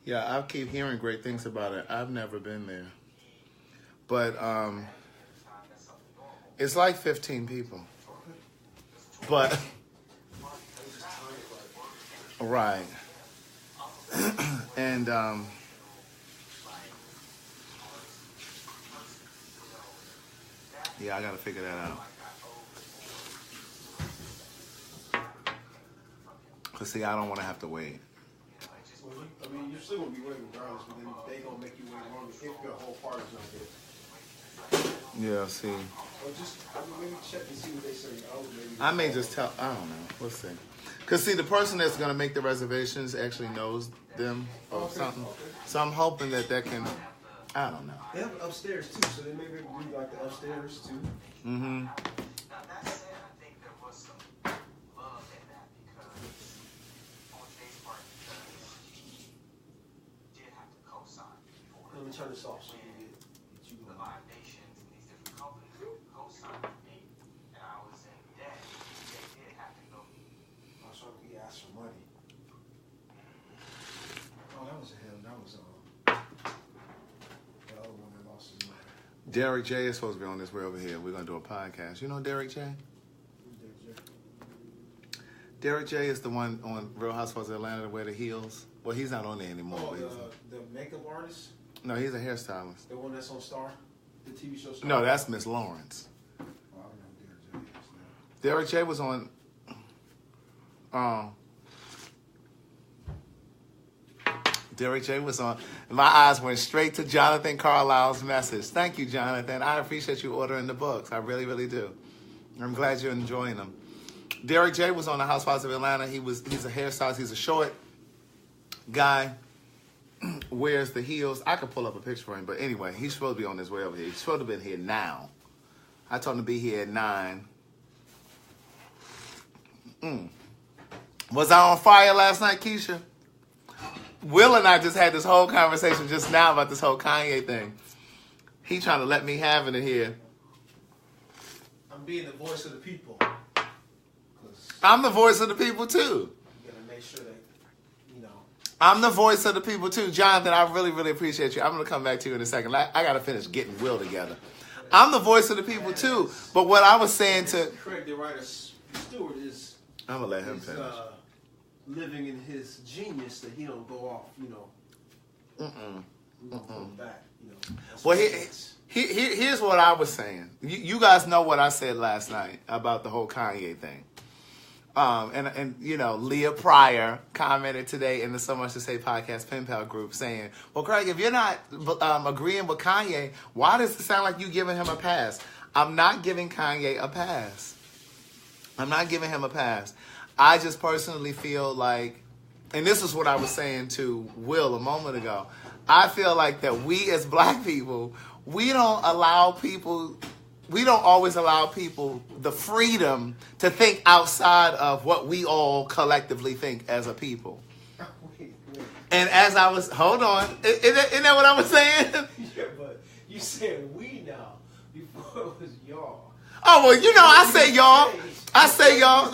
Yeah, I keep hearing great things about it. I've never been there. But it's like 15 people. But, right. And, yeah, I got to figure that out. Because, see, I don't want to have to wait. Well, I mean, you're still going to be waiting regardless, but then they going to make you wait longer if your whole party's not there. Yeah, see. Or just, maybe check and see what they say. I may just tell, I don't know. We'll see. Because, see, the person that's going to make the reservations actually knows them or something. Okay. So I'm hoping that can, I don't know. They have upstairs, too, so they may be able to do like the upstairs, too. Mm-hmm. Let me turn this off so you get you the live nations and these different companies co-signed with me, and I was in debt. They did have to go. I was trying to be asked for money. Oh, that was him. That was the other one that lost his money. Derek J is supposed to be on this way over here. We're gonna do a podcast. You know Derek J? Derek J is the one on Real Housewives of Atlanta that wear the heels. Well, he's not on there anymore. Oh, the makeup artist. No, he's a hairstylist. The one that's on Star? The TV show Star? No, that's Miss Lawrence. Oh, I don't know who Derek J is now. Derek J was on... Derek J was on... My eyes went straight to Jonathan Carlisle's message. Thank you, Jonathan. I appreciate you ordering the books. I really, really do. I'm glad you're enjoying them. Derek J was on the Housewives of Atlanta. He's a hairstylist. He's a short guy. Wears the heels. I could pull up a picture for him, but anyway, he's supposed to be on his way over here. He's supposed to have been here now. I told him to be here at 9. Was I on fire last night, Keisha? Will and I just had this whole conversation just now about this whole Kanye thing. He trying to let me have it in here. I'm being the voice of the people. I'm the voice of the people too. You gotta make sure that, you know. I'm the voice of the people too. Jonathan, I really, really appreciate you. I'm going to come back to you in a second. I got to finish getting Will together. I'm the voice of the people too. But what I was saying to... CraigTheWriterStewart is... I'm going to let him finish. Living in his genius that he don't go off, you know. Back, you know. Well, here's what I was saying. You guys know what I said last night about the whole Kanye thing. And you know, Leah Pryor commented today in the So Much to Say podcast pen pal group saying, well, Craig, if you're not agreeing with Kanye, why does it sound like you giving him a pass? I'm not giving Kanye a pass. I'm not giving him a pass. I just personally feel like, and this is what I was saying to Will a moment ago, I feel like that we as black people, we don't always allow people the freedom to think outside of what we all collectively think as a people. And as I was, hold on, isn't that what I was saying? Yeah, but you said we now. Before it was y'all. Oh, well, you know, I say y'all. I say y'all.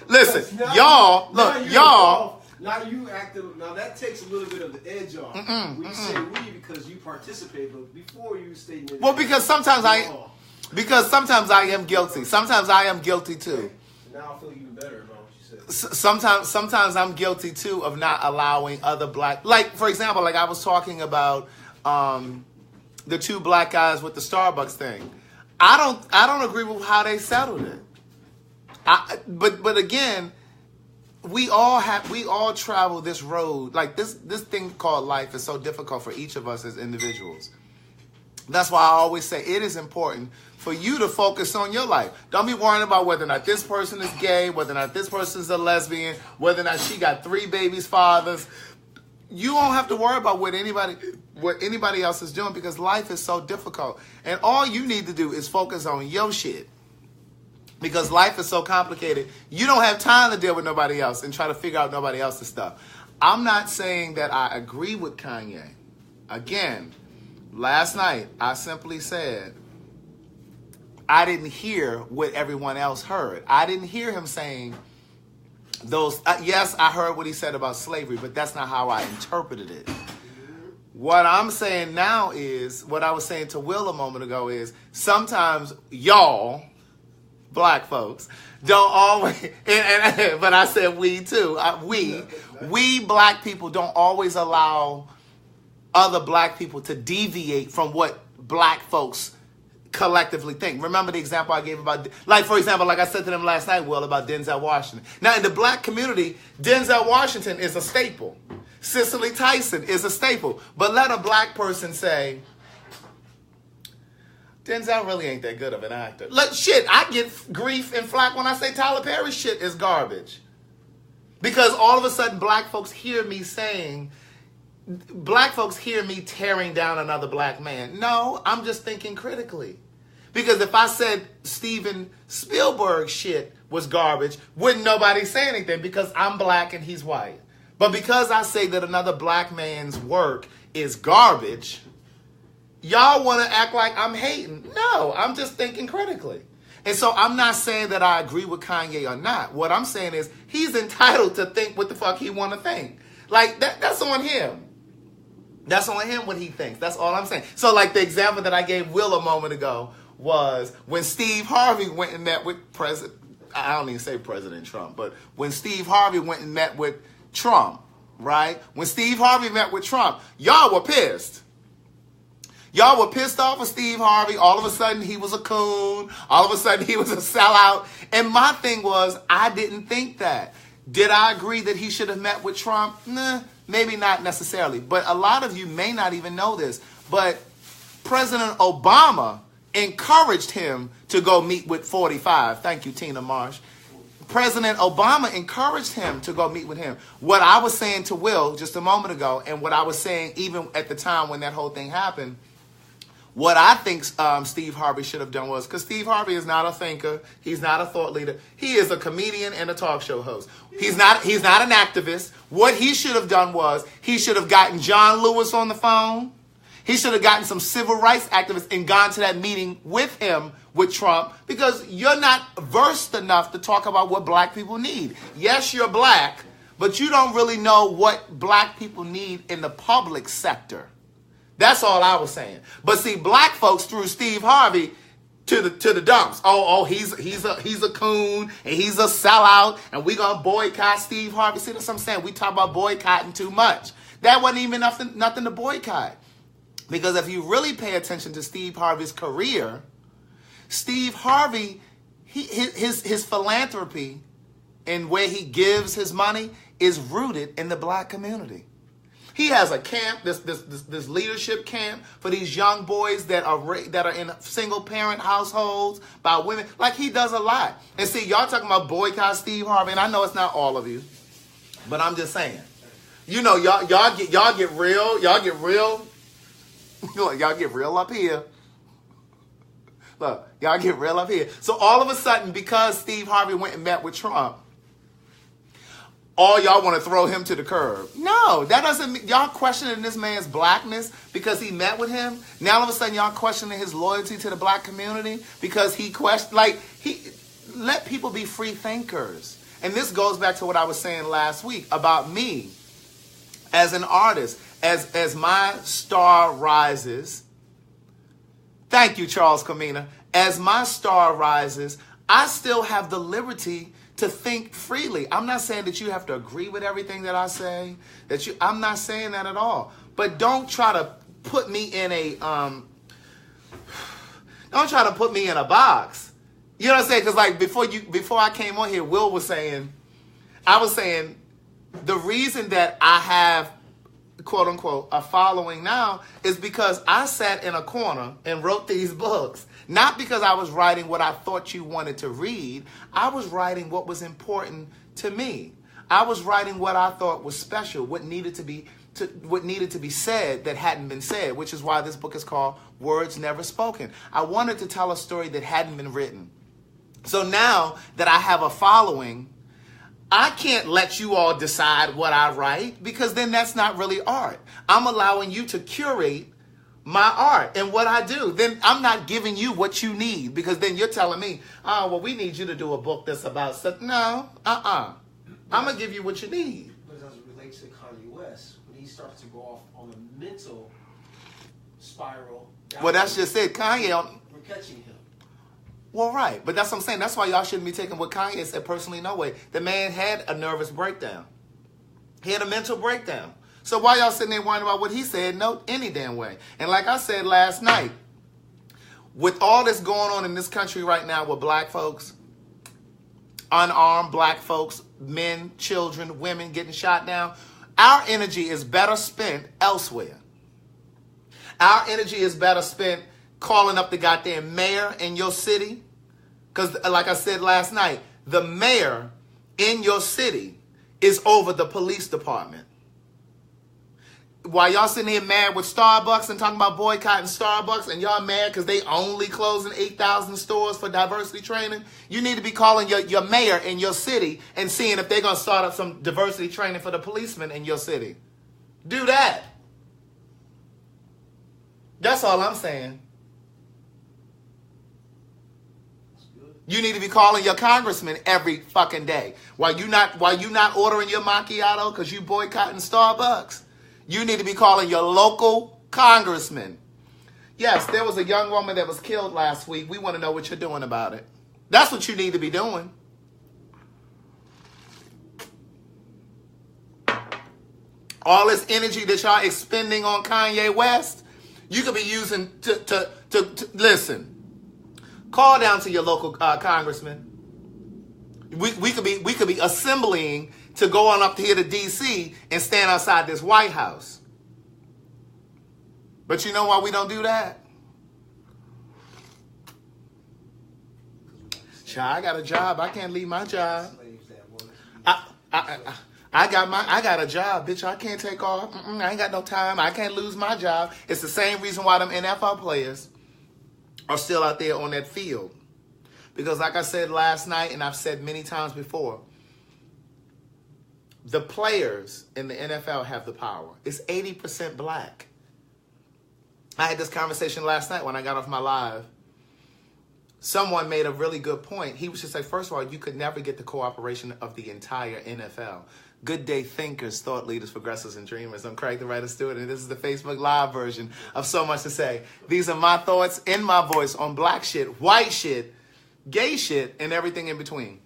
Listen, y'all, look, y'all. Now you acting. Now that takes a little bit of the edge off. You say we because you participate, but before you stated. Well, because sometimes I am guilty. Sometimes I am guilty too. Now I feel even better about what you said. Sometimes I'm guilty too of not allowing other black, like for example, like I was talking about the 2 black guys with the Starbucks thing. I don't agree with how they settled it. But again, we all travel this road. Like this thing called life is so difficult for each of us as individuals. That's why I always say it is important for you to focus on your life. Don't be worrying about whether or not this person is gay, whether or not this person is a lesbian, whether or not she got 3 babies' fathers. You don't have to worry about what anybody else is doing because life is so difficult. And all you need to do is focus on your shit. Because life is so complicated, you don't have time to deal with nobody else and try to figure out nobody else's stuff. I'm not saying that I agree with Kanye. Again, last night, I simply said, I didn't hear what everyone else heard. I didn't hear him saying, those, yes, I heard what he said about slavery, but that's not how I interpreted it. What I'm saying now is, what I was saying to Will a moment ago is, sometimes y'all, black folks, don't always, but I said we too, we black people don't always allow other black people to deviate from what black folks collectively think. Remember the example I gave about, like, for example, like I said to them last night, Will, about Denzel Washington. Now, in the black community, Denzel Washington is a staple. Cicely Tyson is a staple. But let a black person say, Denzel really ain't that good of an actor. Look, shit, I get grief and flack when I say Tyler Perry's shit is garbage. Because all of a sudden, black folks hear me tearing down another black man. No, I'm just thinking critically. Because if I said Steven Spielberg shit was garbage, wouldn't nobody say anything because I'm black and he's white. But because I say that another black man's work is garbage, y'all want to act like I'm hating. No, I'm just thinking critically. And so I'm not saying that I agree with Kanye or not. What I'm saying is he's entitled to think what the fuck he want to think. Like, that's on him. That's on him what he thinks. That's all I'm saying. So, like, the example that I gave Will a moment ago was when Steve Harvey went and met with I don't even say President Trump, but when Steve Harvey went and met with Trump, right? When Steve Harvey met with Trump, y'all were pissed. Y'all were pissed off of Steve Harvey. All of a sudden, he was a coon. All of a sudden, he was a sellout. And my thing was, I didn't think that. Did I agree that he should have met with Trump? Nah, maybe not necessarily. But a lot of you may not even know this. But President Obama encouraged him to go meet with 45. Thank you, Tina Marsh. President Obama encouraged him to go meet with him. What I was saying to Will just a moment ago, and what I was saying even at the time when that whole thing happened, what I think Steve Harvey should have done was, because Steve Harvey is not a thinker, he's not a thought leader, he is a comedian and a talk show host. He's not an activist. What he should have done was, he should have gotten John Lewis on the phone. He should have gotten some civil rights activists and gone to that meeting with him, with Trump, because you're not versed enough to talk about what black people need. Yes, you're black, but you don't really know what black people need in the public sector. That's all I was saying. But see, black folks threw Steve Harvey to the dumps. Oh, he's a coon and he's a sellout and we gonna boycott Steve Harvey. See, that's what I'm saying. We talk about boycotting too much. That wasn't even nothing to boycott. Because if you really pay attention to Steve Harvey's career, Steve Harvey, his philanthropy and where he gives his money is rooted in the black community. He has a camp, this leadership camp for these young boys that are in single parent households by women. Like, he does a lot. And see, y'all talking about boycott Steve Harvey, and I know it's not all of you, but I'm just saying. You know, y'all get real. Look, y'all get real up here. Look, y'all get real up here. So all of a sudden, because Steve Harvey went and met with Trump, all y'all want to throw him to the curb. No, that doesn't mean y'all questioning this man's blackness because he met with him. Now all of a sudden y'all questioning his loyalty to the black community because he let people be free thinkers. And this goes back to what I was saying last week about me as an artist. As my star rises, thank you, Charles Comina. As my star rises, I still have the liberty to think freely. I'm not saying that you have to agree with everything that I say. I'm not saying that at all. But don't try to put me in a box. You know what I'm saying? Because like before I came on here, Will was saying, I was saying the reason that I have, quote unquote, a following now is because I sat in a corner and wrote these books. Not because I was writing what I thought you wanted to read. I was writing what was important to me. I was writing what I thought was special, what needed to be said that hadn't been said, which is why this book is called Words Never Spoken. I wanted to tell a story that hadn't been written. So now that I have a following, I can't let you all decide what I write because then that's not really art. I'm allowing you to curate my art and what I do. Then I'm not giving you what you need because then you're telling me, oh, well, we need you to do a book that's about such. No, I'm going to give you what you need. But as it relates to Kanye West, when he starts to go off on a mental spiral. Well, that's just it. Kanye. We're catching him. Well, right. But that's what I'm saying. That's why y'all shouldn't be taking what Kanye said personally. No way. The man had a nervous breakdown. He had a mental breakdown. So why y'all sitting there wondering about what he said? No, any damn way. And like I said last night, with all this going on in this country right now with black folks, unarmed black folks, men, children, women getting shot down, our energy is better spent elsewhere. Our energy is better spent calling up the goddamn mayor in your city. Because like I said last night, the mayor in your city is over the police department. While y'all sitting here mad with Starbucks and talking about boycotting Starbucks, and y'all mad because they only closing 8,000 stores for diversity training, you need to be calling your mayor in your city and seeing if they're going to start up some diversity training for the policemen in your city. Do that. That's all I'm saying. You need to be calling your congressman every fucking day. While you not ordering your macchiato because you boycotting Starbucks, you need to be calling your local congressman. Yes, there was a young woman that was killed last week. We want to know what you're doing about it. That's what you need to be doing. All this energy that y'all expending on Kanye West, you could be using to listen. Call down to your local congressman. We could be assembling to go on up here to D.C. and stand outside this White House. But you know why we don't do that? Child, I got a job. I can't leave my job. I got a job, bitch. I can't take off. I ain't got no time. I can't lose my job. It's the same reason why them NFL players are still out there on that field. Because like I said last night, and I've said many times before, the players in the NFL have the power. It's 80% black. I had this conversation last night when I got off my live. Someone made a really good point. He was just like, first of all, you could never get the cooperation of the entire NFL. Good day thinkers, thought leaders, progressives, and dreamers. I'm CraigTheWriterStewart, and this is the Facebook Live version of So Much to Say. These are my thoughts in my voice on black shit, white shit, gay shit, and everything in between.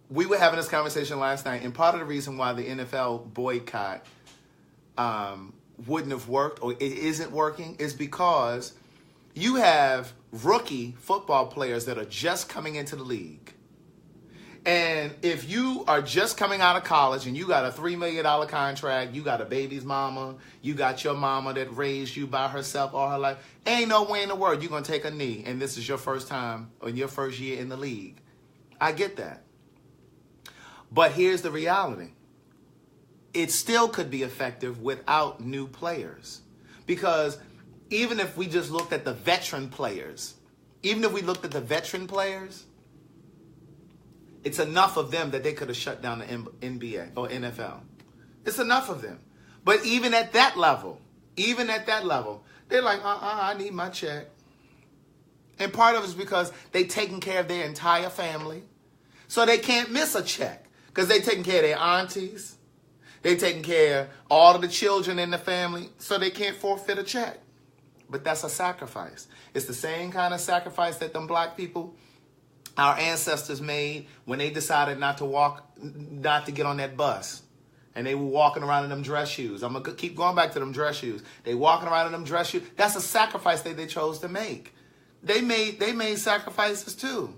We were having this conversation last night, and part of the reason why the NFL boycott wouldn't have worked, or it isn't working, is because you have rookie football players that are just coming into the league. And if you are just coming out of college and you got a $3 million contract, you got a baby's mama, you got your mama that raised you by herself all her life, ain't no way in the world you're going to take a knee and this is your first time or your first year in the league. I get that. But here's the reality. It still could be effective without new players. Because even if we just looked at the veteran players, it's enough of them that they could have shut down the NBA or NFL. It's enough of them. But even at that level, they're like, I need my check. And part of it is because they taking care of their entire family. So they can't miss a check. Because they taking care of their aunties. They taking care of all of the children in the family. So they can't forfeit a check. But that's a sacrifice. It's the same kind of sacrifice that them black people, our ancestors, made when they decided not to get on that bus. And they were walking around in them dress shoes. I'm going to keep going back to them dress shoes. They walking around in them dress shoes. That's a sacrifice that they chose to make. They made sacrifices too.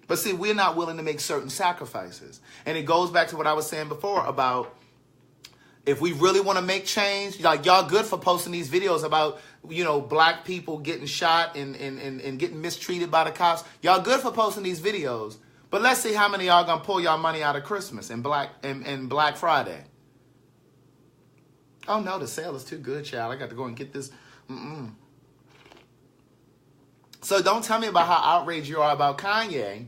But see, we're not willing to make certain sacrifices. And it goes back to what I was saying before about if we really want to make change, like y'all good for posting these videos about, black people getting shot and getting mistreated by the cops. Y'all good for posting these videos. But let's see how many of y'all gonna pull y'all money out of Christmas and Black Friday. Oh no, the sale is too good, child. I got to go and get this. So don't tell me about how outraged you are about Kanye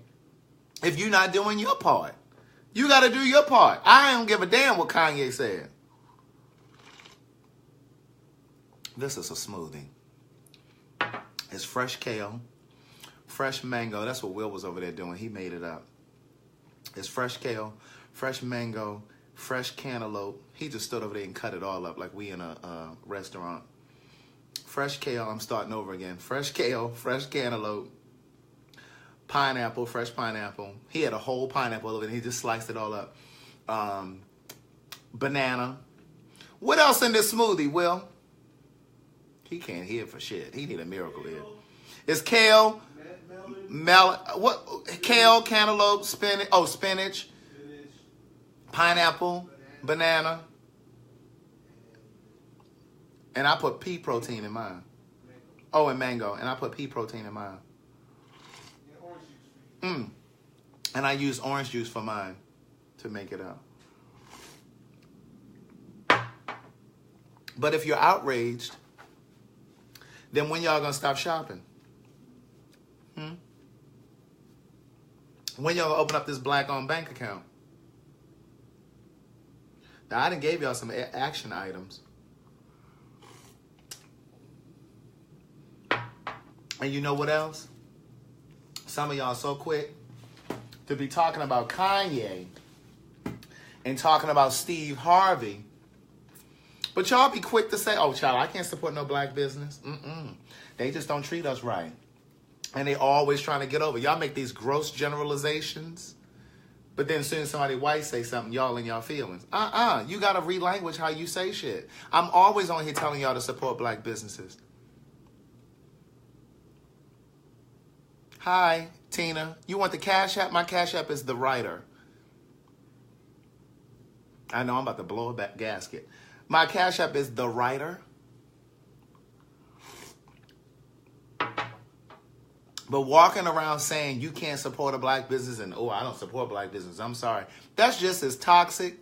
if you're not doing your part. You got to do your part. I don't give a damn what Kanye said. This is a smoothie. It's fresh kale, fresh mango. That's what Will was over there doing. He made it up. It's fresh kale, fresh mango, fresh cantaloupe. He just stood over there and cut it all up like we in a restaurant. Fresh kale, I'm starting over again. Fresh kale, fresh cantaloupe, pineapple, fresh pineapple. He had a whole pineapple over there. He just sliced it all up. Banana. What else in this smoothie, Will? He can't hear for shit. He need a miracle here. It's kale, kale, cantaloupe, spinach, pineapple, banana. And I put pea protein in mine. Oh, and mango. And I put pea protein in mine. And I use orange juice for mine to make it up. But if you're outraged, then when y'all gonna stop shopping? When y'all gonna open up this black-owned bank account? Now, I done gave y'all some action items. And you know what else? Some of y'all so quick to be talking about Kanye and talking about Steve Harvey. But y'all be quick to say, oh, child, I can't support no black business. They just don't treat us right. And they always trying to get over. Y'all make these gross generalizations. But then as soon as somebody white say something, y'all in y'all feelings. You got to relanguage how you say shit. I'm always on here telling y'all to support black businesses. Hi, Tina. You want the Cash App? My Cash App is The Writer. I know I'm about to blow a gasket. My Cash App is The Writer. But walking around saying you can't support a black business and, oh, I don't support black business, I'm sorry. That's just as toxic.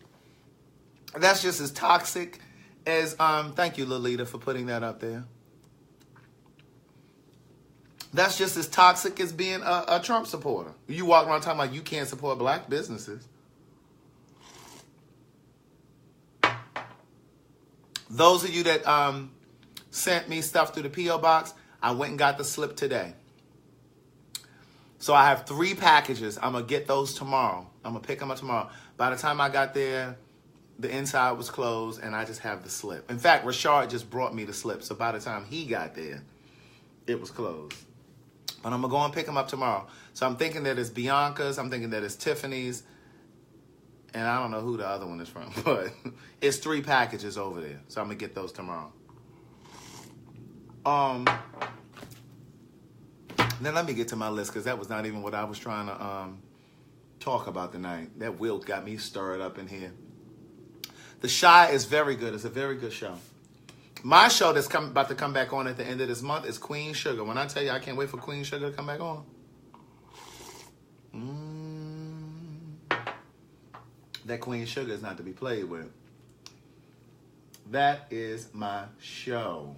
That's just as toxic as, thank you, Lolita, for putting that up there. That's just as toxic as being a Trump supporter. You walk around talking about you can't support black businesses. Those of you that sent me stuff through the P.O. box, I went and got the slip today. So I have 3 packages. I'm going to get those tomorrow. I'm going to pick them up tomorrow. By the time I got there, the inside was closed, and I just have the slip. In fact, Rashard just brought me the slip. So by the time he got there, it was closed. But I'm going to go and pick them up tomorrow. So I'm thinking that it's Bianca's. I'm thinking that it's Tiffany's. And I don't know who the other one is from. But it's 3 packages over there. So I'm going to get those tomorrow. Then let me get to my list, because that was not even what I was trying to talk about tonight. That Will got me stirred up in here. The Shy is very good. It's a very good show. My show that's about to come back on at the end of this month is Queen Sugar. When I tell you I can't wait for Queen Sugar to come back on. That Queen Sugar is not to be played with. That is my show.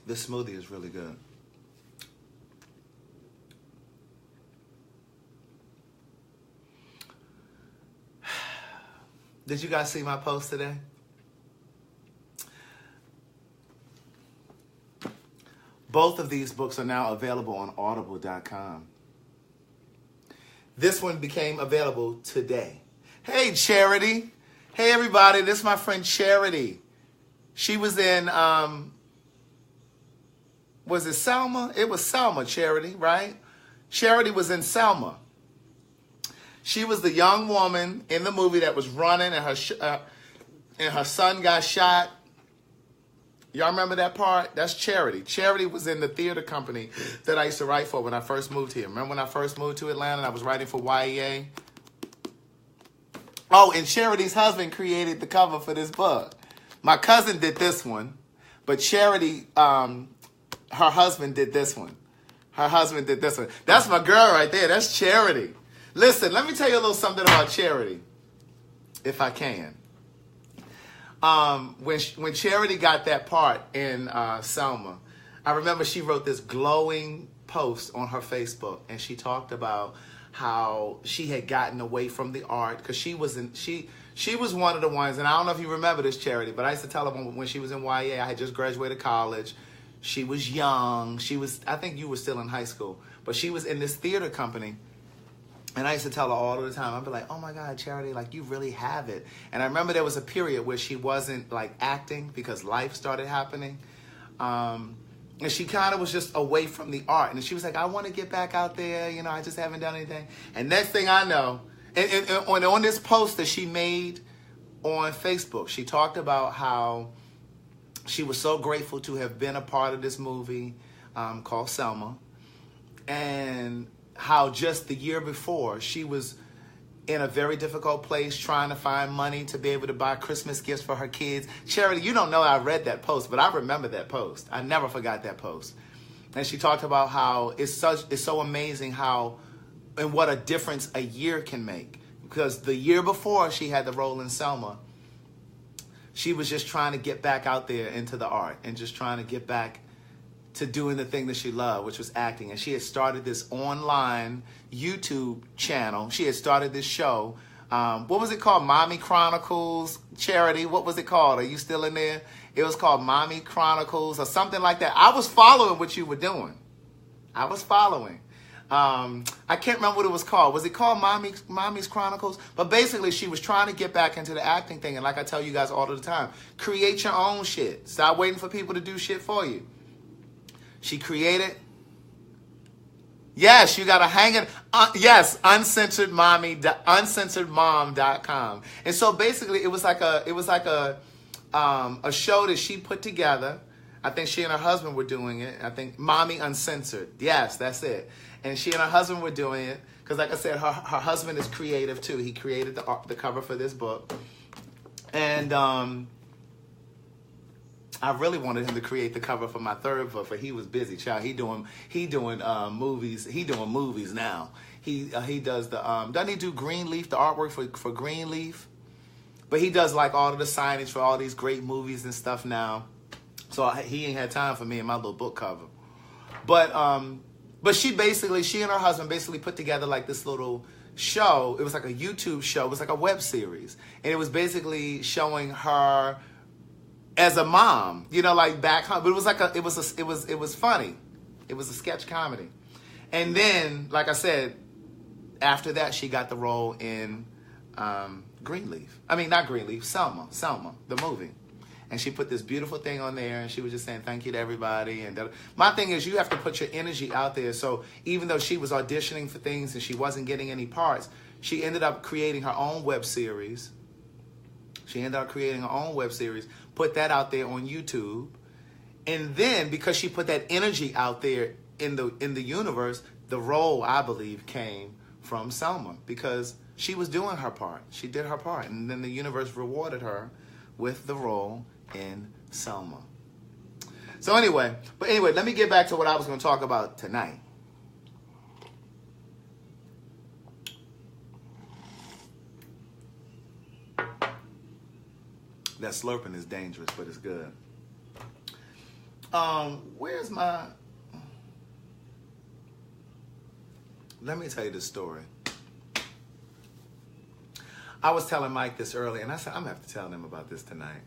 This smoothie is really good. Did you guys see my post today? Both of these books are now available on audible.com. This one became available today. Hey, Charity. Hey, everybody. This is my friend Charity. She was in, was it Selma? It was Selma, Charity, right? Charity was in Selma. She was the young woman in the movie that was running and her son got shot. Y'all remember that part? That's Charity. Charity was in the theater company that I used to write for when I first moved here. Remember when I first moved to Atlanta and I was writing for YEA? Oh, and Charity's husband created the cover for this book. My cousin did this one, but Charity, her husband did this one. Her husband did this one. That's my girl right there. That's Charity. Listen, let me tell you a little something about Charity, if I can. When Charity got that part in Selma, I remember she wrote this glowing post on her Facebook, and she talked about how she had gotten away from the art because she was one of the ones, and I don't know if you remember this, Charity, but I used to tell her when she was in YA, I had just graduated college. She was young. I think you were still in high school, but she was in this theater company. And I used to tell her all the time, I'd be like, oh my God, Charity, like you really have it. And I remember there was a period where she wasn't like acting because life started happening. And she kind of was just away from the art. And she was like, I want to get back out there. You know, I just haven't done anything. And next thing I know, and on this post that she made on Facebook, she talked about how she was so grateful to have been a part of this movie called Selma. And how just the year before, she was in a very difficult place trying to find money to be able to buy Christmas gifts for her kids. Charity, you don't know I read that post, but I remember that post. I never forgot that post. And she talked about how it's so amazing how and what a difference a year can make. Because the year before she had the role in Selma, she was just trying to get back out there into the art and just trying to get back to doing the thing that she loved, which was acting. And she had started this online YouTube channel. She had started this show. What was it called? Mommy Chronicles. Charity, what was it called? Are you still in there? It was called Mommy Chronicles or something like that. I was following what you were doing. I was following. I can't remember what it was called. Was it called Mommy's Chronicles? But basically, she was trying to get back into the acting thing. And like I tell you guys all the time, create your own shit. Stop waiting for people to do shit for you. She created. Yes, you got to hang it. Yes, uncensoredmom.com. And so basically, it was like a show that she put together. I think she and her husband were doing it. I think Mommy Uncensored. Yes, that's it. And she and her husband were doing it because, like I said, her husband is creative too. He created the cover for this book, and I really wanted him to create the cover for my third book, but he was busy. Child, he doing movies. He doing movies now. He does the doesn't he do Greenleaf, the artwork for Greenleaf? But he does like all of the signage for all these great movies and stuff now. So he ain't had time for me and my little book cover. But she and her husband basically put together like this little show. It was like a YouTube show. It was like a web series, and it was basically showing her as a mom, you know, like back home. But it was like it was funny. It was a sketch comedy. And then, like I said, after that, she got the role in Greenleaf. I mean, not Greenleaf, Selma, the movie. And she put this beautiful thing on there, and she was just saying thank you to everybody. And my thing is, you have to put your energy out there. So even though she was auditioning for things and she wasn't getting any parts, she ended up creating her own web series. Put that out there on YouTube. And then because she put that energy out there in the universe, the role, I believe, came from Selma because she was doing her part. She did her part. And then the universe rewarded her with the role in Selma. So anyway, let me get back to what I was going to talk about tonight. That slurping is dangerous, but it's good. Where's my... Let me tell you this story. I was telling Mike this earlier, and I said, I'm going to have to tell him about this tonight.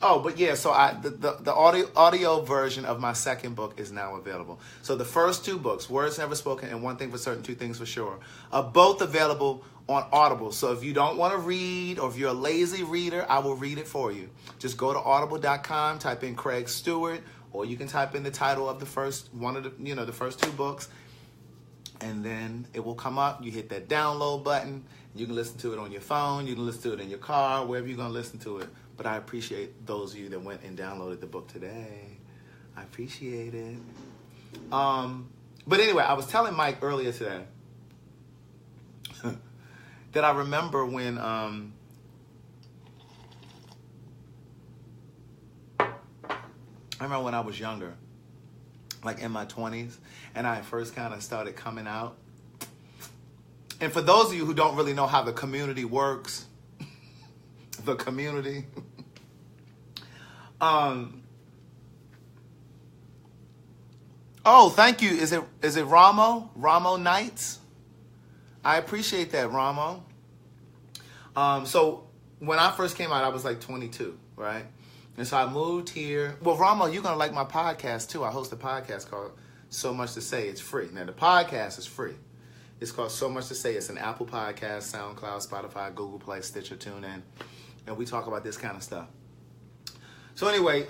Oh, but yeah, so the audio version of my second book is now available. So the first two books, Words Never Spoken and One Thing for Certain, Two Things for Sure, are both available on Audible. So if you don't want to read, or if you're a lazy reader, I will read it for you. Just go to audible.com, type in Craig Stewart, or you can type in the title of the first two books, and then it will come up. You hit that download button. You can listen to it on your phone. You can listen to it in your car, wherever you're going to listen to it. But I appreciate those of you that went and downloaded the book today. I appreciate it. But anyway, I was telling Mike earlier today that I remember when I was younger, like in my 20s, and I first kind of started coming out. And for those of you who don't really know how the community works, the community. Oh, thank you. Is it Ramo? Ramo Knights? I appreciate that, Ramo. So when I first came out, I was like 22, right? And so I moved here. Well, Ramo, you're going to like my podcast too. I host a podcast called So Much to Say. It's free. Now, the podcast is free. It's called So Much to Say. It's an Apple Podcast, SoundCloud, Spotify, Google Play, Stitcher, TuneIn. And we talk about this kind of stuff. So anyway,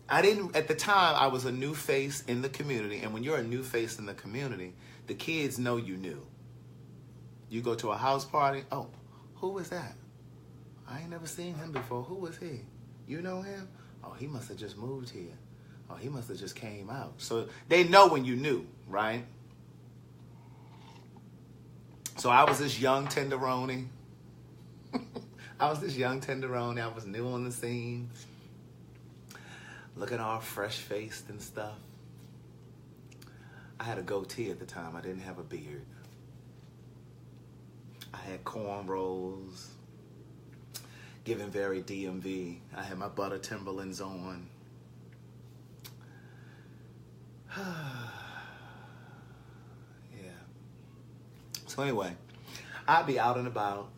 at the time, I was a new face in the community. And when you're a new face in the community, the kids know you new. You go to a house party. Oh, who is that? I ain't never seen him before. Who is he? You know him? Oh, he must have just moved here. Oh, he must have just came out. So they know when you knew, right? So I was this young tenderoni. I was new on the scene. Looking all fresh-faced and stuff. I had a goatee at the time. I didn't have a beard. I had cornrows. Giving very DMV. I had my butter Timberlands on. Yeah. So anyway, I'd be out and about,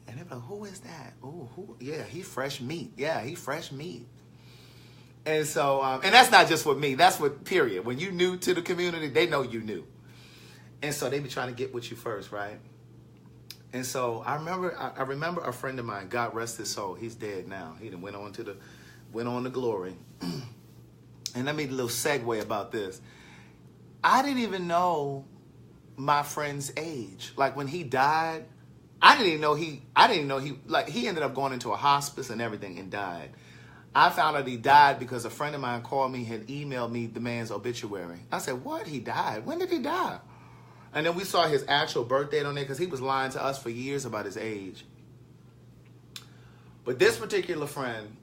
and they'd be like, who is that? Oh, who? Yeah, he fresh meat. Yeah, he fresh meat. And so, and that's not just with me. That's with period. When you new to the community, they know you new. And so they be trying to get with you first, right? And so I remember a friend of mine, God rest his soul. He's dead now. He went on to glory. And let me do a little segue about this. I didn't even know my friend's age. Like when he died, I didn't know he ended up going into a hospice and everything and died. I found out he died because a friend of mine called me, had emailed me the man's obituary. I said, what? He died? When did he die? And then we saw his actual birth date on there because he was lying to us for years about his age. But this particular friend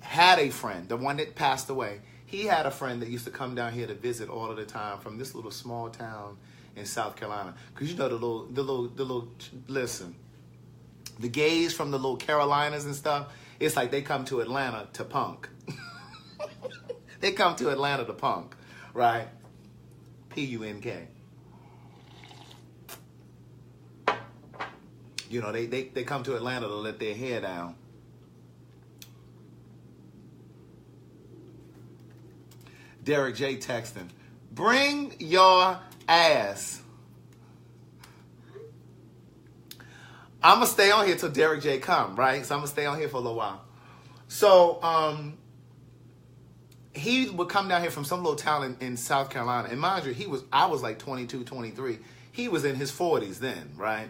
had a friend, the one that passed away. He had a friend that used to come down here to visit all of the time from this little small town in South Carolina. Because you know listen, the gays from the little Carolinas and stuff, it's like they come to Atlanta to punk. They come to Atlanta to punk, right? P-U-N-K. You know, they come to Atlanta to let their hair down. Derek J. texting, bring your ass. I'm going to stay on here till Derek J. come, right? So I'm going to stay on here for a little while. So he would come down here from some little town in South Carolina. And mind you, I was like 22, 23. He was in his 40s then, right?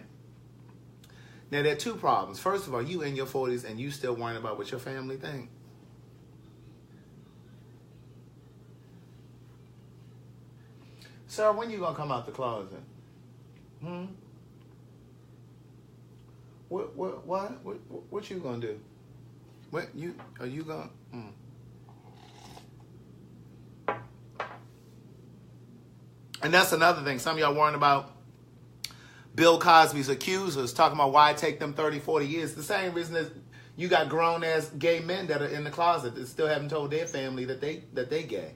Now, there are two problems. First of all, you in your 40s and you still worrying about what your family think. Sir, when you going to come out the closet? What you going to do? Are you going to? And that's another thing. Some of y'all worrying about Bill Cosby's accusers, talking about why it take them 30, 40 years. The same reason that you got grown-ass gay men that are in the closet that still haven't told their family that they gay.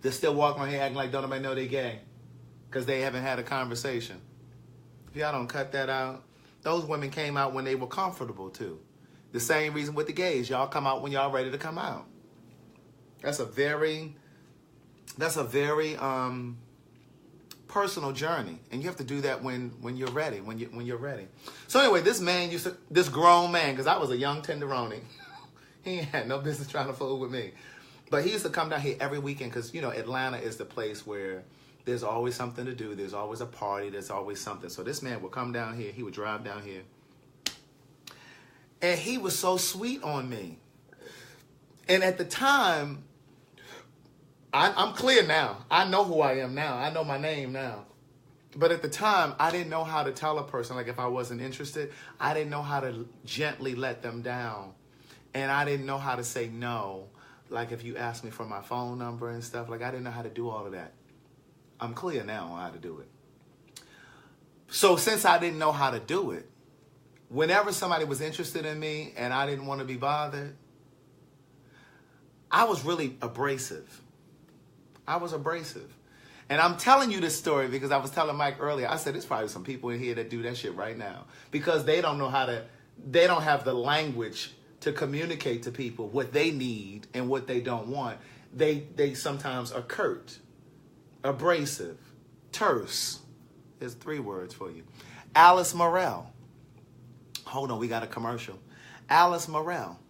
They're still walking around here acting like don't nobody know they gay because they haven't had a conversation. If y'all don't cut that out, those women came out when they were comfortable too. The same reason with the gays. Y'all come out when y'all ready to come out. That's a very personal journey, and you have to do that when you're ready. When you're ready. So anyway, this grown man, because I was a young tenderoni, he ain't had no business trying to fool with me, but he used to come down here every weekend because you know Atlanta is the place where there's always something to do. There's always a party. There's always something. So this man would come down here. He would drive down here, and he was so sweet on me. And at the time, I'm clear now. I know who I am now. I know my name now. But at the time, I didn't know how to tell a person, like if I wasn't interested, I didn't know how to gently let them down. And I didn't know how to say no. Like if you asked me for my phone number and stuff, like I didn't know how to do all of that. I'm clear now on how to do it. So since I didn't know how to do it, whenever somebody was interested in me and I didn't want to be bothered, I was really abrasive. I was abrasive. And I'm telling you this story because I was telling Mike earlier, I said, there's probably some people in here that do that shit right now because they don't know how to, they don't have the language to communicate to people what they need and what they don't want. They sometimes are curt, abrasive, terse. There's 3 words for you. Alice Morel. Hold on, we got a commercial. Alice Morel.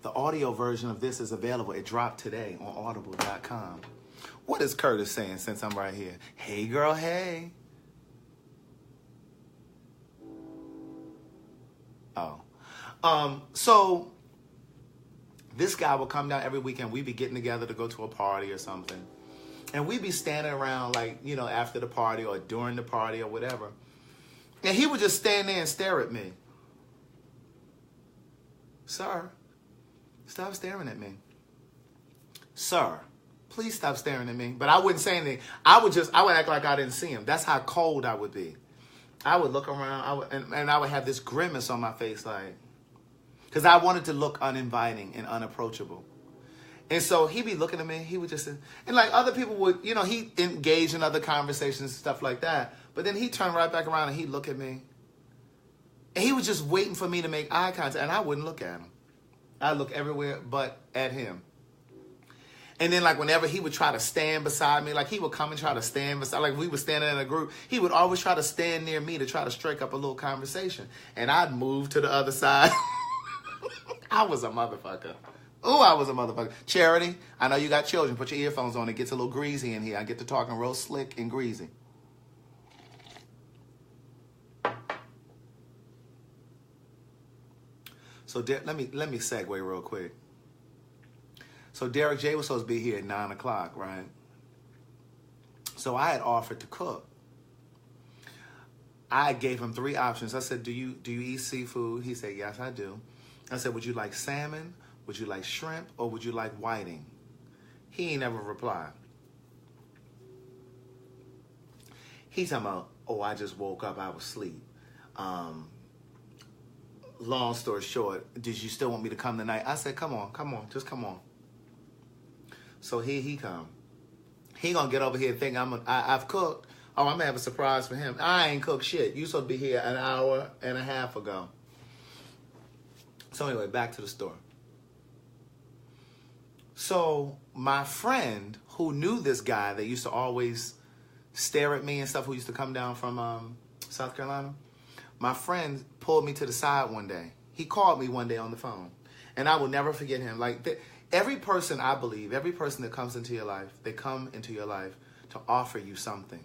The audio version of this is available. It dropped today on audible.com. What is Curtis saying since I'm right here? Hey, girl, hey. Oh. So this guy will come down every weekend. We'd be getting together to go to a party or something. And we'd be standing around like, you know, after the party or during the party or whatever. And he would just stand there and stare at me. Sir, stop staring at me. Sir, please stop staring at me. But I wouldn't say anything. I would act like I didn't see him. That's how cold I would be. I would look around and I would have this grimace on my face like, because I wanted to look uninviting and unapproachable. And so he'd be looking at me, he would just, and like other people would, you know, he engage in other conversations and stuff like that. But then he'd turn right back around and he'd look at me. And he was just waiting for me to make eye contact, and I wouldn't look at him. I'd look everywhere but at him. And then like whenever he would try to stand beside me, like he would come and try to stand beside, like we were standing in a group, he would always try to stand near me to try to strike up a little conversation. And I'd move to the other side. I was a motherfucker. Oh, I was a motherfucker. Charity, I know you got children. Put your earphones on. It gets a little greasy in here. I get to talking real slick and greasy. So let me segue real quick. So Derek J was supposed to be here at 9 o'clock, right? So I had offered to cook. I gave him 3 options. I said, do you eat seafood? He said, yes, I do. I said, would you like salmon? Would you like shrimp? Or would you like whiting? He ain't never replied. He's talking about, oh, I just woke up. I was asleep. Long story short, did you still want me to come tonight? I said, come on, just come on. So here he come. He gonna get over here and think I've cooked. Oh, I'm gonna have a surprise for him. I ain't cooked shit. You supposed to be here an hour and a half ago. So anyway, back to the story. So my friend who knew this guy that used to always stare at me and stuff, who used to come down from South Carolina, my friend pulled me to the side one day. He called me one day on the phone. And I will never forget him. Like every person, I believe, every person that comes into your life, they come into your life to offer you something.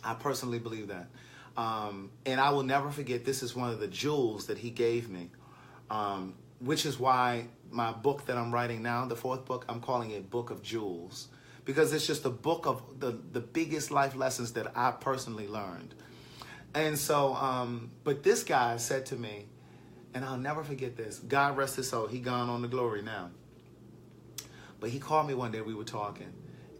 I personally believe that. And I will never forget, this is one of the jewels that he gave me, which is why my book that I'm writing now, the 4th book, I'm calling it Book of Jewels. Because it's just a book of the biggest life lessons that I personally learned. And so, but this guy said to me, and I'll never forget this, God rest his soul, he gone on to glory now. But he called me one day, we were talking,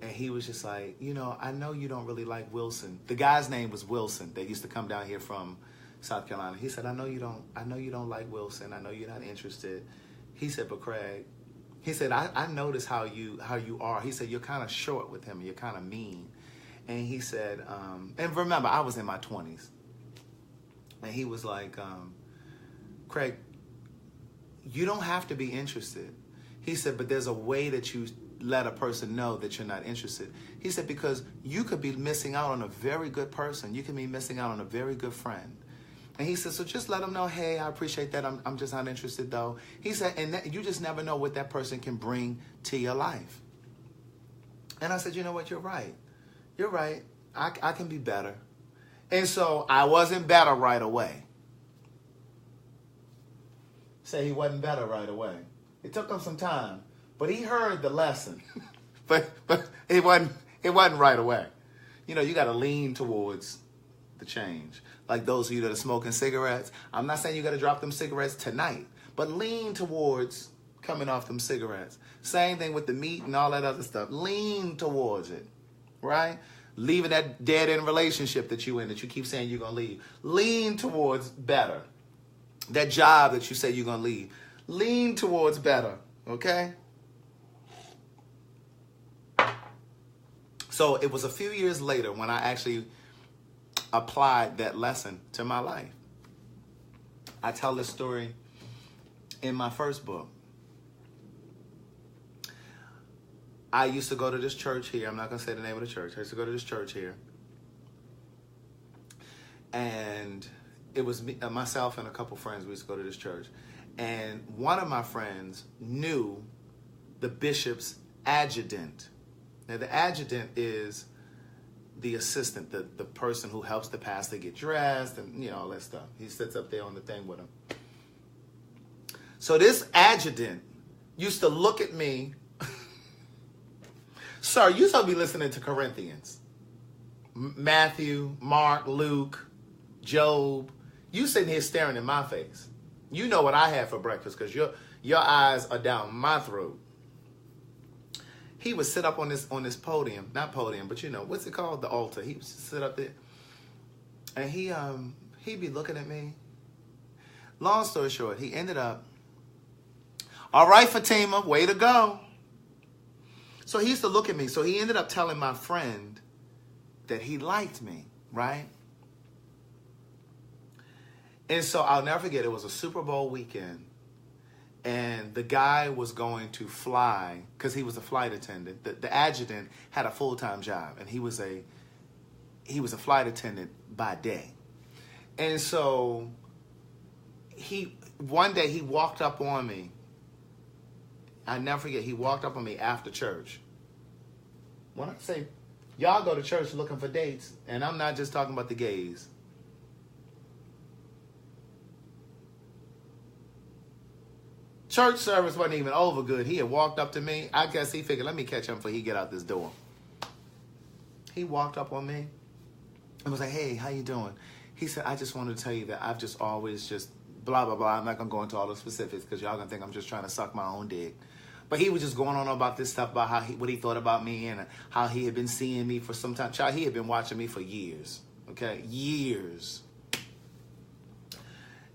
and he was just like, you know, I know you don't really like Wilson. The guy's name was Wilson, that used to come down here from South Carolina. He said, I know you don't like Wilson, I know you're not interested. He said, but Craig, he said, I notice how you are. He said, you're kind of short with him, you're kind of mean. And he said, and remember, I was in my 20s. And he was like, Craig, you don't have to be interested. He said, but there's a way that you let a person know that you're not interested. He said, because you could be missing out on a very good person. You could be missing out on a very good friend. And he said, so just let them know, hey, I appreciate that. I'm just not interested, though. He said, and you just never know what that person can bring to your life. And I said, you know what? You're right. You're right. I can be better. And so I wasn't better right away. Say he wasn't better right away. It took him some time, but he heard the lesson. but it wasn't right away. You know, you got to lean towards the change. Like those of you that are smoking cigarettes, I'm not saying you got to drop them cigarettes tonight, but lean towards coming off them cigarettes. Same thing with the meat and all that other stuff. Lean towards it, right? Leaving that dead-end relationship that you in, that you keep saying you're going to leave. Lean towards better. That job that you say you're going to leave. Lean towards better, okay? So it was a few years later when I actually applied that lesson to my life. I tell this story in my first book. I used to go to this church here. I'm not going to say the name of the church. I used to go to this church here. And it was me, myself and a couple friends. We used to go to this church. And one of my friends knew the bishop's adjutant. Now, the adjutant is the assistant, the person who helps the pastor get dressed and, you know, all that stuff. He sits up there on the thing with him. So this adjutant used to look at me. Sir, you supposed to be listening to Corinthians. Matthew, Mark, Luke, Job. You sitting here staring in my face. You know what I had for breakfast because your eyes are down my throat. He would sit up on this podium, not podium, but you know, what's it called? The altar. He would sit up there. And he'd be looking at me. Long story short, he ended up, all right, Fatima, way to go. So he used to look at me. So he ended up telling my friend that he liked me, right? And so I'll never forget, it was a Super Bowl weekend. And the guy was going to fly, because he was a flight attendant. The adjutant had a full-time job, and he was a flight attendant by day. And so one day he walked up on me. I never forget, he walked up on me after church. When I say, y'all go to church looking for dates, and I'm not just talking about the gays. Church service wasn't even over good. He had walked up to me. I guess he figured, let me catch him before he get out this door. He walked up on me and was like, hey, how you doing? He said, I just wanted to tell you that I've just always just blah, blah, blah. I'm not going to go into all the specifics because y'all going to think I'm just trying to suck my own dick. But he was just going on about this stuff, about what he thought about me and how he had been seeing me for some time. Child, he had been watching me for years, okay? Years.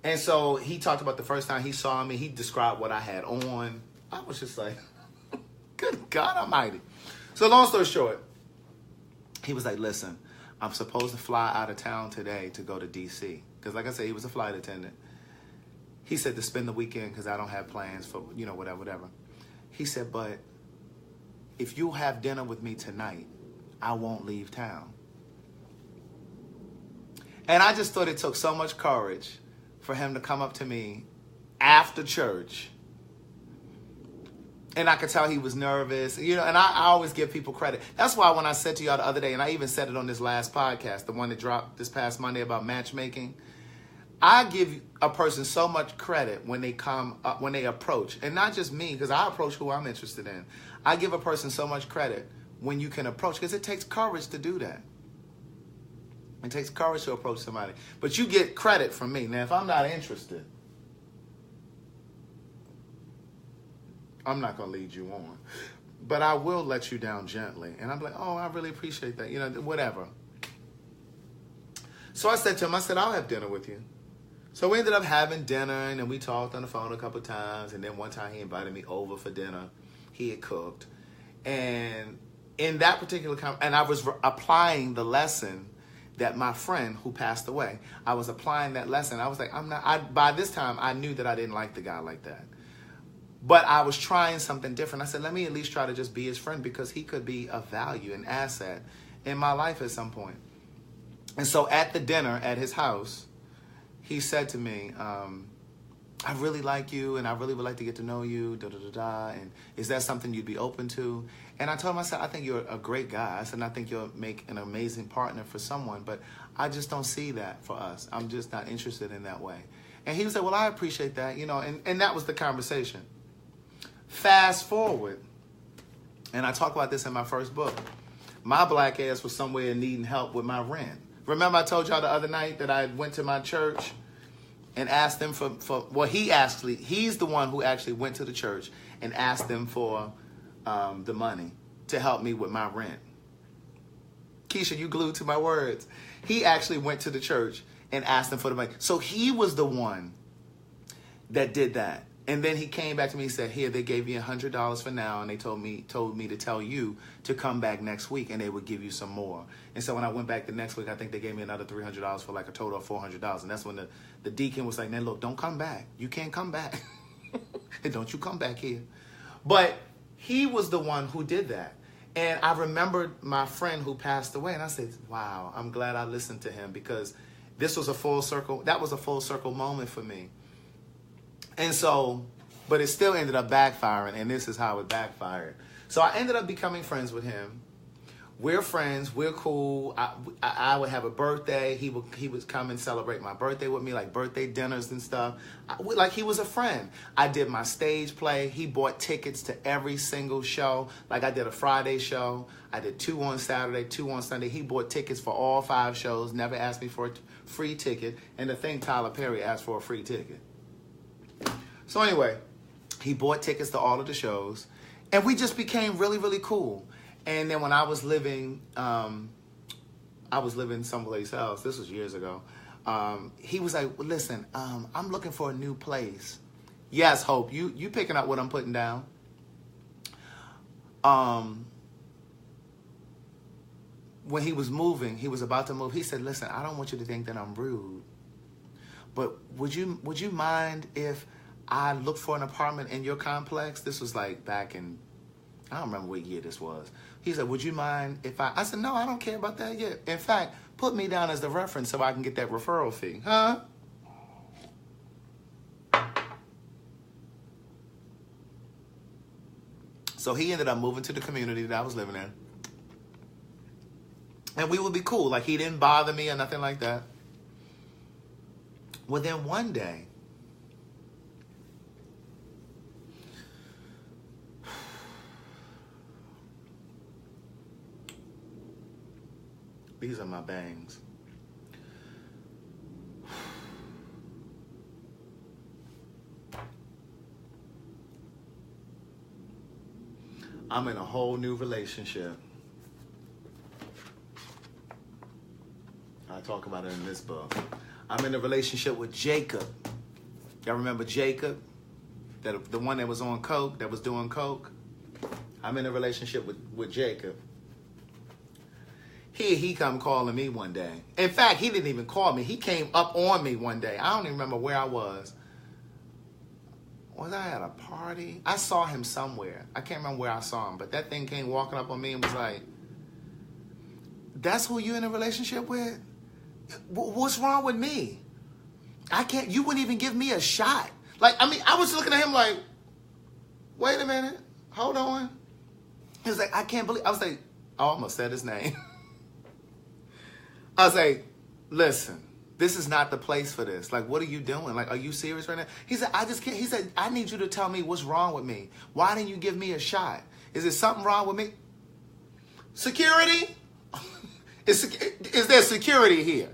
And so he talked about the first time he saw me. He described what I had on. I was just like, good God almighty. So long story short, he was like, listen, I'm supposed to fly out of town today to go to D.C. Because like I said, he was a flight attendant. He said to spend the weekend because I don't have plans for, you know, whatever. He said, but if you have dinner with me tonight, I won't leave town. And I just thought it took so much courage for him to come up to me after church. And I could tell he was nervous, you know, and I always give people credit. That's why when I said to y'all the other day, and I even said it on this last podcast, the one that dropped this past Monday about matchmaking, I give a person so much credit when they come up, when they approach, and not just me, because I approach who I'm interested in. I give a person so much credit when you can approach, because it takes courage to do that. It takes courage to approach somebody. But you get credit from me. Now, if I'm not interested, I'm not going to lead you on. But I will let you down gently. And I'm like, oh, I really appreciate that. You know, whatever. So I said to him, I said, I'll have dinner with you. So we ended up having dinner, and then we talked on the phone a couple of times. And then one time he invited me over for dinner. He had cooked. And in that particular and I was applying the lesson that my friend who passed away, I was applying that lesson. I was like, by this time, I knew that I didn't like the guy like that. But I was trying something different. I said, let me at least try to just be his friend because he could be of value, an asset in my life at some point. And so at the dinner at his house, he said to me, I really like you and I really would like to get to know you, and is that something you'd be open to? And I told him, I said, I think you're a great guy. I said, I think you'll make an amazing partner for someone, but I just don't see that for us. I'm just not interested in that way. And he was like, well, I appreciate that, you know, and that was the conversation. Fast forward, and I talk about this in my first book. My black ass was somewhere needing help with my rent. Remember I told y'all the other night that I went to my church and asked them he's the one who actually went to the church and asked them for the money to help me with my rent. Keisha, you glued to my words. He actually went to the church and asked them for the money. So he was the one that did that. And then he came back to me and said, here, they gave you $100 for now, and they told me to tell you to come back next week, and they would give you some more. And so when I went back the next week, I think they gave me another $300 for like a total of $400. And that's when the deacon was like, man, look, don't come back. You can't come back. Don't you come back here. But he was the one who did that. And I remembered my friend who passed away, and I said, wow, I'm glad I listened to him, because this was a full circle. That was a full circle moment for me. And so, but it still ended up backfiring, and this is how it backfired. So I ended up becoming friends with him. We're friends. We're cool. I would have a birthday. He would come and celebrate my birthday with me, like birthday dinners and stuff. Like he was a friend. I did my stage play. He bought tickets to every single show. Like I did a Friday show. I did 2 on Saturday, 2 on Sunday. He bought tickets for all 5 shows. Never asked me for a free ticket. And the thing, Tyler Perry asked for a free ticket. So anyway, he bought tickets to all of the shows, and we just became really, really cool. And then when I was living someplace else. This was years ago. He was like, well, listen, I'm looking for a new place. Yes, Hope, you picking up what I'm putting down. When he was moving, he was about to move, he said, listen, I don't want you to think that I'm rude, but would you mind if I looked for an apartment in your complex? This was like back in, I don't remember what year this was. He said, would you mind if I said, no, I don't care about that yet. In fact, put me down as the reference so I can get that referral fee. Huh? So he ended up moving to the community that I was living in. And we would be cool. Like, he didn't bother me or nothing like that. Well, then one day, these are my bangs. I'm in a whole new relationship. I talk about it in this book. I'm in a relationship with Jacob. Y'all remember Jacob? The one that was on coke, that was doing coke? I'm in a relationship with Jacob. He come calling me one day. In fact, he didn't even call me. He came up on me one day. I don't even remember where I was. Was I at a party? I saw him somewhere. I can't remember where I saw him, but that thing came walking up on me and was like, that's who you in a relationship with? What's wrong with me? You wouldn't even give me a shot. Like, I mean, I was looking at him like, wait a minute, hold on. He was like, I can't believe, I was like, I almost said his name. I was like, listen, this is not the place for this. Like, what are you doing? Like, are you serious right now? He said, I just can't. He said, I need you to tell me what's wrong with me. Why didn't you give me a shot? Is there something wrong with me? Security? Is there security here?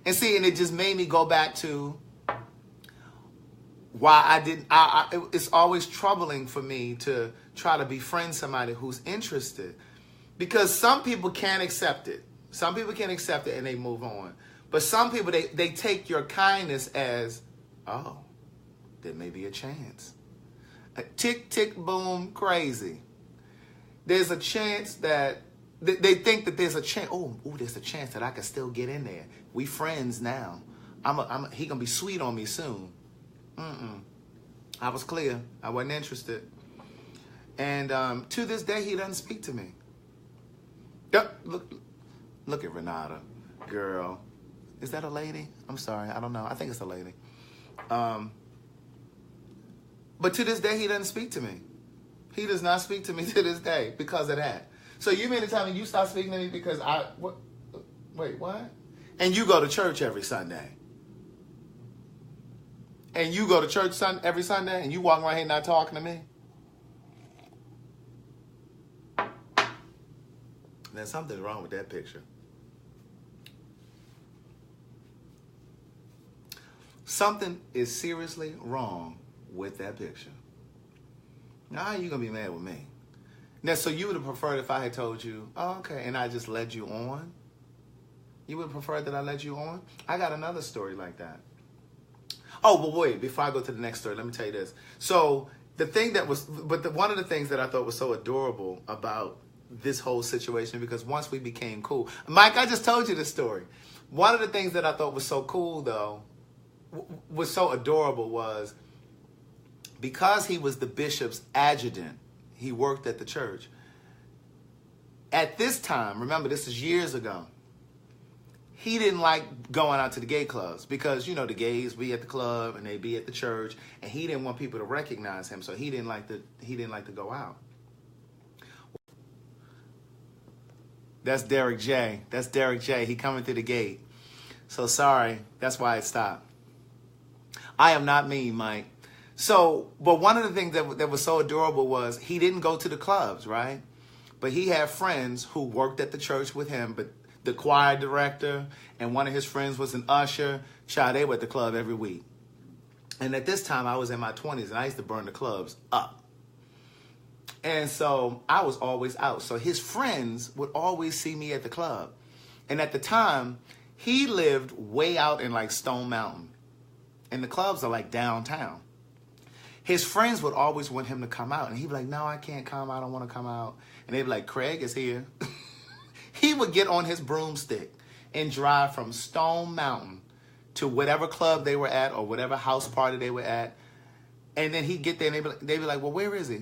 And see, and it just made me go back to why I didn't. It's always troubling for me to try to befriend somebody who's interested, because some people can't accept it. Some people can accept it and they move on. But some people, they take your kindness as, oh, there may be a chance. Tick, tick, boom, crazy. There's a chance that, they think that there's a chance, there's a chance that I can still get in there. We friends now. He gonna be sweet on me soon. I was clear. I wasn't interested. And to this day, he doesn't speak to me. Look at Renata, girl. Is that a lady? I'm sorry, I don't know. I think it's a lady. But to this day, he doesn't speak to me. He does not speak to me to this day because of that. So you mean to tell me you stopped speaking to me because wait, what? And you go to church every Sunday. And you go to church every Sunday and you walk around here not talking to me? There's something wrong with that picture. Something is seriously wrong with that picture. Now, how are you going to be mad with me? Now, so you would have preferred if I had told you, oh, okay, and I just led you on? You would have preferred that I led you on? I got another story like that. Oh, but wait, before I go to the next story, let me tell you this. So the thing that was, one of the things that I thought was so adorable about this whole situation, because once we became cool, Mike, I just told you this story. One of the things that I thought was so cool, though, was so adorable, was because he was the bishop's adjutant, he worked at the church. At this time, remember, this is years ago, he didn't like going out to the gay clubs because, you know, the gays be at the club and they be at the church, and he didn't want people to recognize him, so he didn't like to go out. That's Derek J. That's Derek J. He coming through the gate. So sorry, that's why it stopped. I am not mean, Mike. So, but one of the things that was so adorable was he didn't go to the clubs, right? But he had friends who worked at the church with him, but the choir director and one of his friends was an usher. Child, they were at the club every week. And at this time, I was in my 20s, and I used to burn the clubs up. And so I was always out. So his friends would always see me at the club. And at the time, he lived way out in like Stone Mountain. And the clubs are like downtown. His friends would always want him to come out. And he'd be like, no, I can't come. I don't want to come out. And they'd be like, Craig is here. He would get on his broomstick and drive from Stone Mountain to whatever club they were at or whatever house party they were at. And then he'd get there and they'd be like, well, where is he?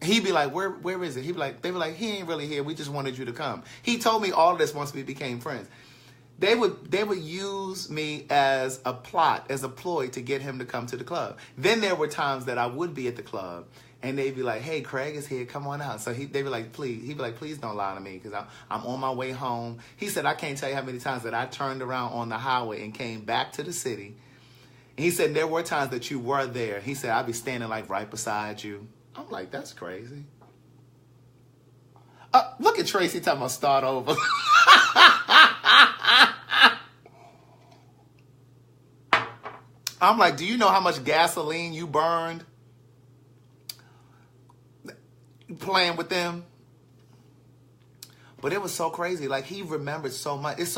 He'd be like, where is it? They'd be like, he ain't really here. We just wanted you to come. He told me all of this once we became friends. They would use me as a plot, as a ploy to get him to come to the club. Then there were times that I would be at the club and they'd be like, hey, Craig is here. Come on out. So they'd be like, please. He'd be like, please don't lie to me because I'm on my way home. He said, I can't tell you how many times that I turned around on the highway and came back to the city. And he said, there were times that you were there. He said, I'd be standing like right beside you. I'm like, that's crazy. Look at Tracy talking about start over. I'm like, do you know how much gasoline you burned playing with them? But it was so crazy. Like, he remembered so much. It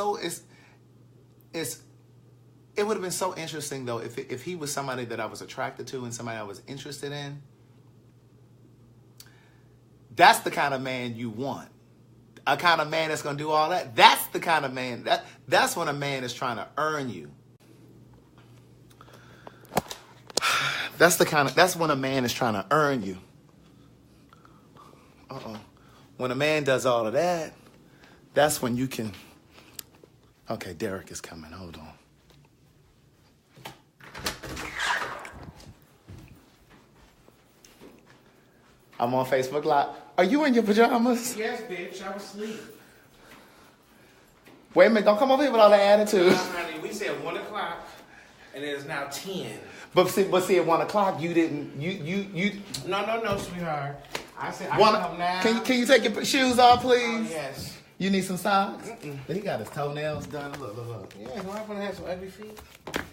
would have been so interesting, though, if he was somebody that I was attracted to and somebody I was interested in. That's the kind of man you want. A kind of man that's going to do all that. That's the kind of man. That's when a man is trying to earn you. That's when a man is trying to earn you. When a man does all of that, that's when you can. Okay, Derek is coming. Hold on. I'm on Facebook Live. Are you in your pajamas? Yes, bitch. I was asleep. Wait a minute. Don't come over here with all that attitude. Honey, we said 1 o'clock, and it is now 10. But see, at 1 o'clock, you didn't. You. No, sweetheart. I said I Wanna, come now. Can you take your shoes off, please? Oh, yes. You need some socks? He got his toenails done. Look. Yeah, why am I gonna have some ugly feet?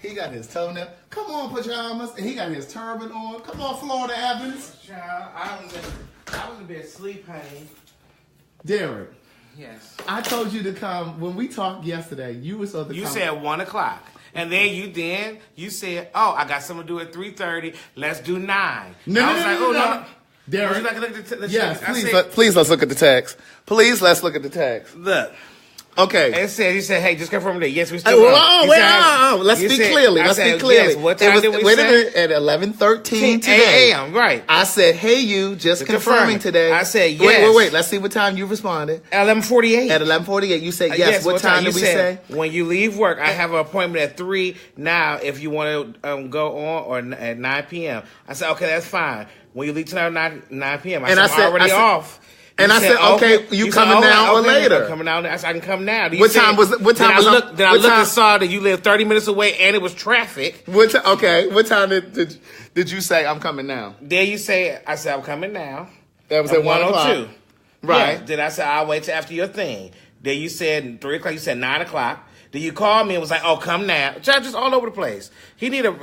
He got his toenail. Come on, pajamas. And he got his turban on. Come on, Florida Evans. Child, I was in bed asleep, honey. Derek. Yes. I told you to come. When we talked yesterday, you were supposed to come. You said 1 o'clock. And then you said, oh, I got something to do at 3:30. Let's do 9. No. Derek. Would you like to look at the yes, text? please let's look at the text. Please, let's look at the text. Look. Okay. He said, hey, just confirm that. Yes, we still Let's speak clearly. Let's speak clearly. Yes, what time did we wait say? a minute, at 11:13 today. a.m., right. I said, hey, you, just confirming today. I said, yes. Wait. Let's see what time you responded. At 11:48. At 11:48, you said, yes. What time did we say? When you leave work, I have an appointment at 3 now if you want to go on, or at 9 p.m. I said, okay, that's fine. When you leave tonight at 9 p.m., I'm already off. And I said, okay, you coming now or later? I'm coming out. I said, I can come now. What time was? Then I looked and saw that you live 30 minutes away and it was traffic. What time did you say I'm coming now? Then you say, I said, I'm coming now. That was at 1 o'clock. Right. Yeah. Then I said, I'll wait till after your thing. Then you said 3 o'clock. You said 9 o'clock. Then you called me and was like, oh, come now. Just all over the place. He need an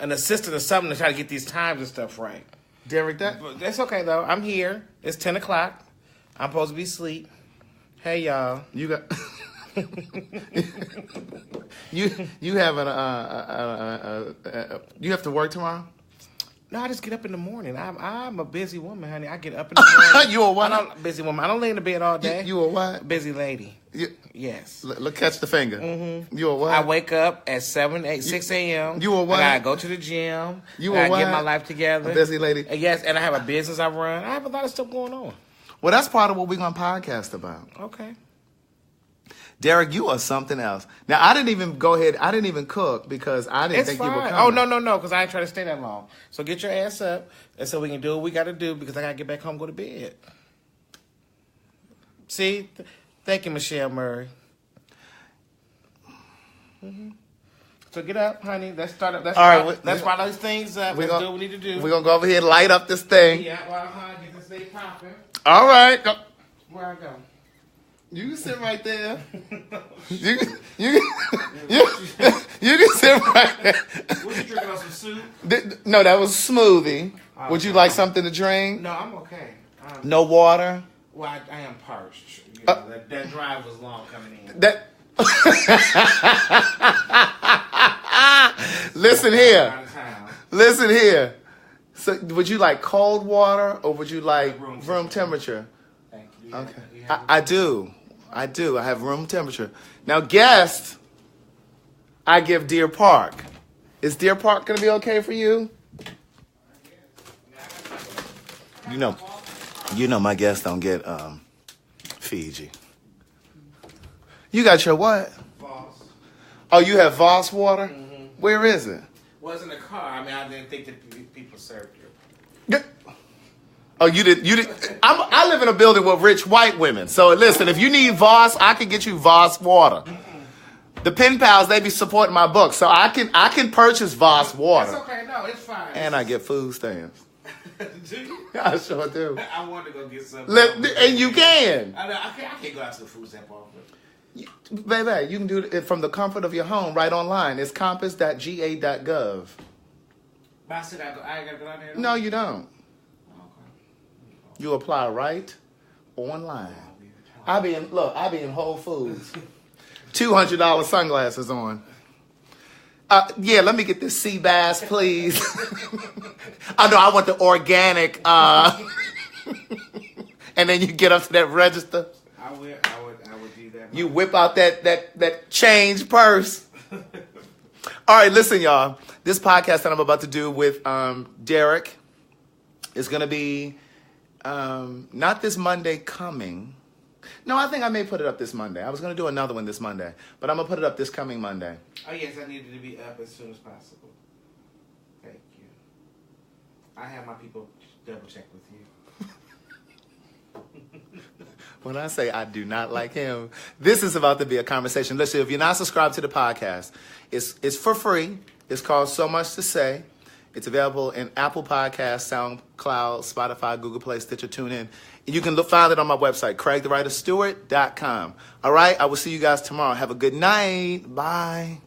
assistant or something to try to get these times and stuff right. Derek, that's okay though. I'm here. It's 10 o'clock. I'm supposed to be asleep. Hey y'all. You got You have you have to work tomorrow? No, I just get up in the morning. I'm a busy woman, honey. I get up in the morning. You a what? Busy woman. I don't lay in the bed all day. You a what? Busy lady. You, Yes. look, catch the finger. Mm-hmm. You a what? I wake up at 6 a.m. You a what? I gotta go to the gym. You I a what? get my life together. A busy lady. Yes, and I have a business I run. I have a lot of stuff going on. Well, that's part of what we're gonna podcast about. Okay. Derek, you are something else. Now, I didn't even go ahead. I didn't even cook because I didn't think fine. you were Oh, coming. no, because I ain't trying to stay that long. So get your ass up, and so we can do what we got to do because I got to get back home and go to bed. See? Thank you, Michelle Murray. Mm-hmm. So get up, honey. Let's start up. Let's write those things up. Let's do what we need to do. We're going to go over here and light up this thing. Yeah, well, get this thing popping. All right. Go. Where I go? You can sit right there. you can sit right there. What, you drinking on some soup? No, that was a smoothie. Would you like something to drink? No, I'm okay. No water? Well, I am parched. You know, that drive was long coming in. Listen here. Listen here. So, would you like cold water or would you like room temperature? Thank you. Okay. I do. I have room temperature. Now, guest, I give Deer Park. Is Deer Park going to be okay for you? You know my guests don't get Fiji. You got your what? Voss. Oh, you have Voss water? Mm-hmm. Where is it? Was in the car. I mean, I didn't think that people served you. Oh, you did. I live in a building with rich white women. So listen, if you need Voss, I can get you Voss water. The pen pals, they be supporting my book, so I can purchase Voss water. It's okay. No, it's fine. And I get food stamps. Do you? I sure do. I want to go get some. And you can. I can't go out to the food stamp office. Baby, you can do it from the comfort of your home right online. It's compass.ga.gov. But I said I ain't got to go out there? No, you don't. Okay. You apply right online. I be in Whole Foods. $200 sunglasses on. Yeah, let me get this sea bass, please. Oh no, I want the organic. And then you get up to that register. I would do that. You whip out that change purse. All right, listen, y'all. This podcast that I'm about to do with Derek is going to be not this Monday coming. No, I think I may put it up this Monday. I was going to do another one this Monday, but I'm going to put it up this coming Monday. Oh, yes, I needed to be up as soon as possible. Thank you. I have my people double check with you. When I say I do not like him, this is about to be a conversation. Listen, if you're not subscribed to the podcast, it's for free. It's called So Much to Say. It's available in Apple Podcasts, SoundCloud, Spotify, Google Play, Stitcher, TuneIn. You can find it on my website, CraigTheWriterStewart.com. All right, I will see you guys tomorrow. Have a good night. Bye.